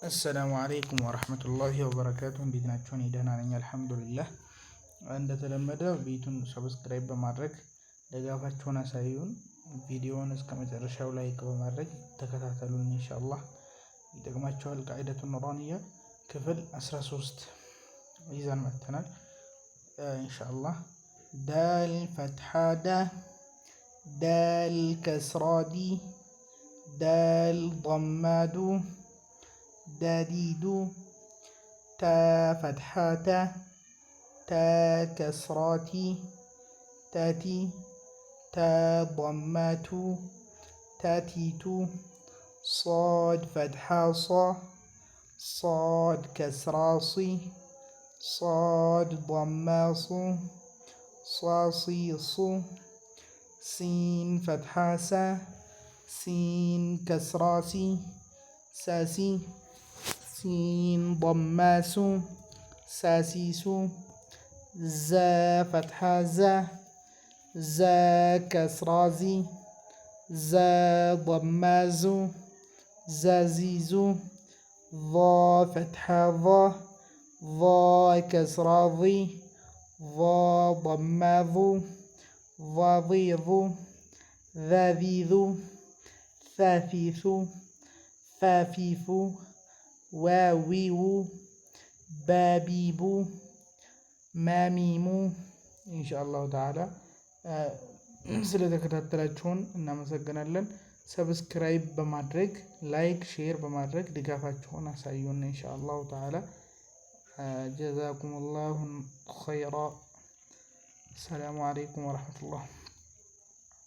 አሰላሙ አለይኩም ወረህመቱላሂ ወበረካቱ። እንዴት ናቸው? እኔ ደህና ነኝ አልሐምዱሊላህ። እንደተለመደው ቤቱን ሰብስክራይብ በማድረግ ደጋፋችሁን አሳዩን። ቪዲዮውን እስከ መጨረሻው ላይክ በማድረግ ተከታተሉን። ኢንሻአላህ ይጠቅማችኋል። ቃኢደቱ ኑራንያ ክፍል 13 ይዘን መጥተናል። ኢንሻአላህ ዳል ፈትሐ ዳ፣ ዳል ከስራ ዲ፣ ዳል ضماد داديد، تا فتحات، تا كسراتي، تاتي، تا ضمات، تاتيت، صاد فتحة صا، صاد كسراصي، صاد ضماص، صاصيص، سين فتحة سا، سين كسراسي، ساسي، سين ضماس، ساسيس، زا فتحة زا، زا كسرازي، زا ضماز، زازيز، ضا فتحة ضا، ضا كسراضي، ضا ضماض، ضاضيض، ذاذيذ، ثاثيث، ፋፊፉ፣ ዋዊው፣ ባቢቡ፣ ማሚሙ። ኢንሻአላሁ ተዓላ ስለተከታተላችሁን እናመሰግናለን። ሰብስክራይብ በማድረግ ላይክ፣ ሼር በማድረግ ድጋፋችሁን አሳዩን። ኢንሻአላሁ ተዓላ ጀዛኩሙላሁ ኸይራ። ሰላሙ አለይኩም ወረሕመቱላህ።